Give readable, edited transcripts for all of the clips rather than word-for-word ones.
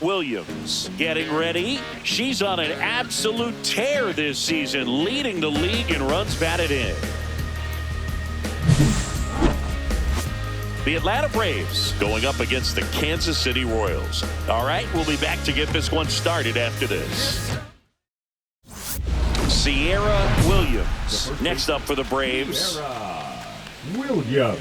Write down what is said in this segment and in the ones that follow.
Williams getting ready. She's on an absolute tear this season, leading the league in runs batted in. The Atlanta Braves going up against the Kansas City Royals. All right, we'll be back to get this one started after this. Sierra Williams next up for the Braves. Sierra Williams.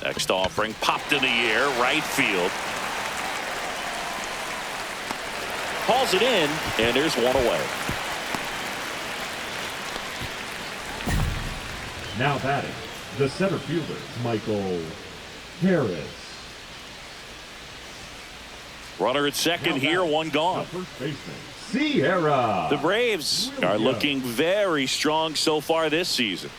Next offering popped in the air, right field. Calls it in, and there's one away. Now batting, the center fielder, Michael Harris. Runner at second here, one gone. First baseman, Sierra. The Braves are looking very strong so far this season.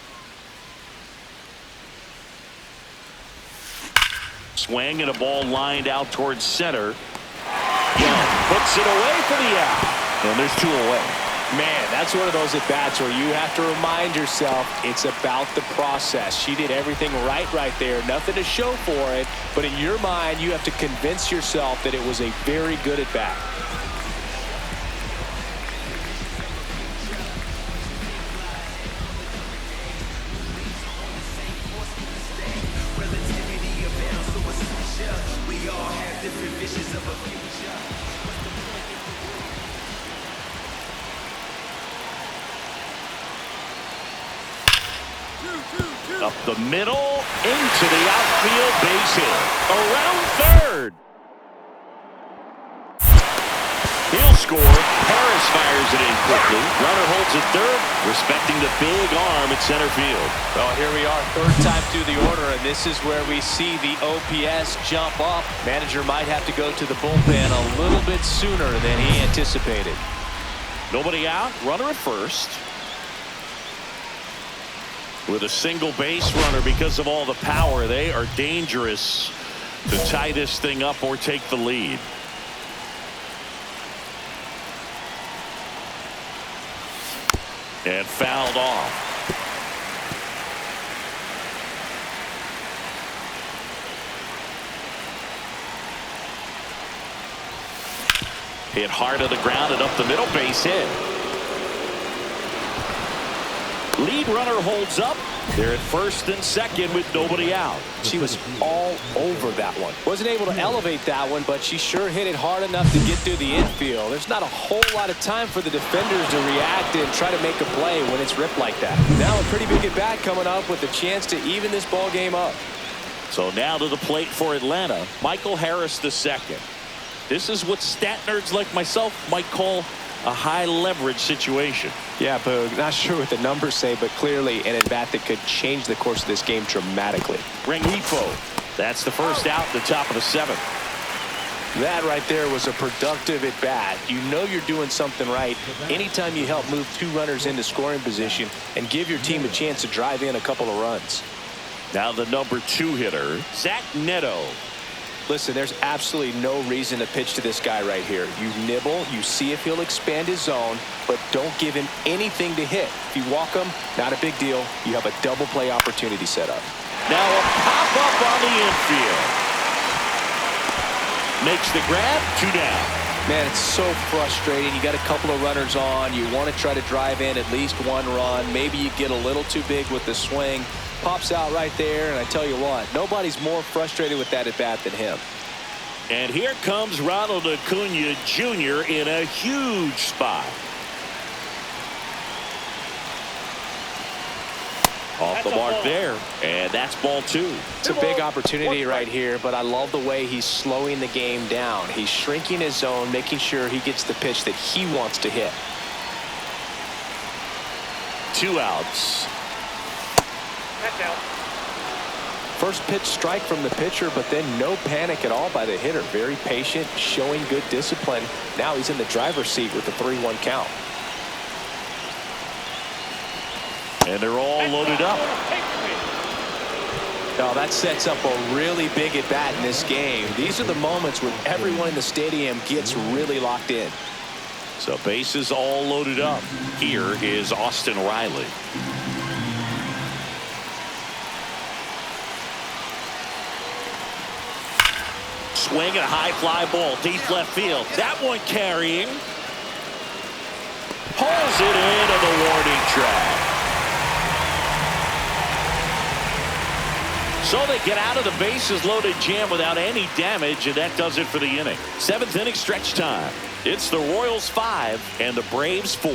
Swing and a ball lined out towards center. Young puts it away for the out. And there's two away. Man, that's one of those at-bats where you have to remind yourself it's about the process. She did everything right there. Nothing to show for it. But in your mind, you have to convince yourself that it was a very good at-bat. Up the middle, into the outfield, base hit. Around third. He'll score. Harris fires it in quickly. Runner holds it third, respecting the big arm at center field. Well, here we are, third time through the order, and this is where we see the OPS jump up. Manager might have to go to the bullpen a little bit sooner than he anticipated. Nobody out. Runner at first. With a single base runner, because of all the power, they are dangerous to tie this thing up or take the lead. And fouled off. Hit hard to the ground and up the middle, base hit. Lead runner holds up. They're at first and second with nobody out. She was all over that one. Wasn't able to elevate that one, but she sure hit it hard enough to get through the infield. There's not a whole lot of time for the defenders to react and try to make a play when it's ripped like that. Now a pretty big at bat coming up with a chance to even this ball game up. So now to the plate for Atlanta, Michael Harris II. This is what stat nerds like myself might call a high leverage situation. Yeah, Boog, not sure what the numbers say, but clearly an at-bat that could change the course of this game dramatically. Rengifo. That's the first out, the top of the seventh. That right there was a productive at-bat. You know you're doing something right anytime you help move two runners into scoring position and give your team a chance to drive in a couple of runs. Now the number 2 hitter, Zach Neto. Listen, there's absolutely no reason to pitch to this guy right here. You nibble, you see if he'll expand his zone, but don't give him anything to hit. If you walk him, not a big deal. You have a double play opportunity set up. Now a pop-up on the infield. Makes the grab, 2 down. Man, it's so frustrating. You got a couple of runners on. You want to try to drive in at least one run. Maybe you get a little too big with the swing. Pops out right there, and I tell you what, nobody's more frustrated with that at-bat than him. And here comes Ronald Acuna Jr. in a huge spot. Off the mark there, and that's ball 2. It's a big opportunity right here, but I love the way he's slowing the game down. He's shrinking his zone, making sure he gets the pitch that he wants to hit. 2 outs. Catch out. First pitch strike from the pitcher, but then no panic at all by the hitter. Very patient, showing good discipline. Now he's in the driver's seat with the 3-1 count. And they're all loaded up. Now that sets up a really big at bat in this game. These are the moments when everyone in the stadium gets really locked in. So bases all loaded up. Here is Austin Riley. Swing and a high fly ball deep left field. That one carrying. Pulls it into the warning track. So they get out of the bases loaded jam without any damage, and that does it for the inning. 7th inning stretch time. It's the Royals 5 and the Braves 4.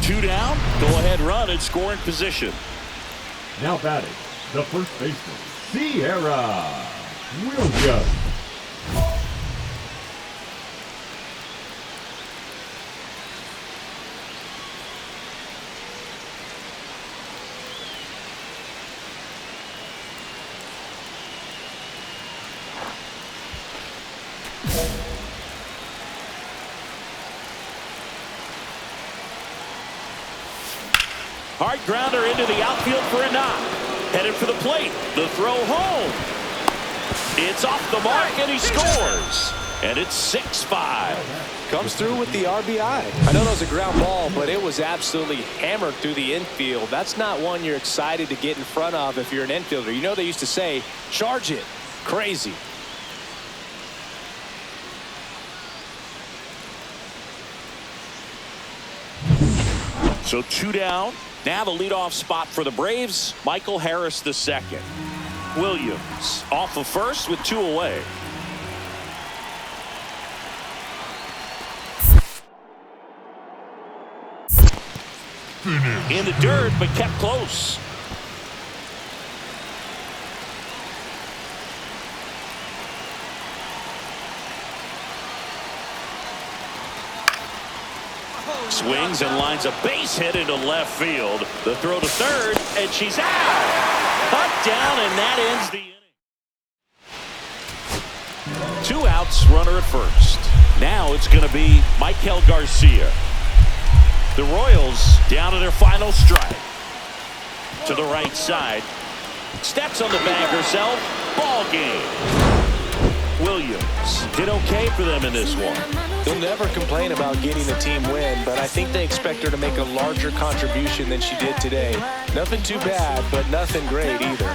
Two down. Go ahead run and scoring position. Now batting, the first baseman, Sierra Williams. Hard grounder into the outfield for a knock. Headed for the plate. The throw home. It's off the mark and he scores. And it's 6-5. Comes through with the RBI. I know that was a ground ball, but it was absolutely hammered through the infield. That's not one you're excited to get in front of if you're an infielder. You know they used to say, charge it. Crazy. So 2 down. Now the leadoff spot for the Braves, Michael Harris II. Williams off of first with 2 away. In the dirt, but kept close. Swings and lines a base hit into left field. The throw to third, and she's out. Cut down, and that ends the inning. 2 outs, runner at first. Now it's going to be Michael Garcia. The Royals down to their final strike. To the right side. Steps on the bag herself. Ball game. Williams did okay for them in this one. They'll never complain about getting the team win, but I think they expect her to make a larger contribution than she did today. Nothing too bad, but nothing great either.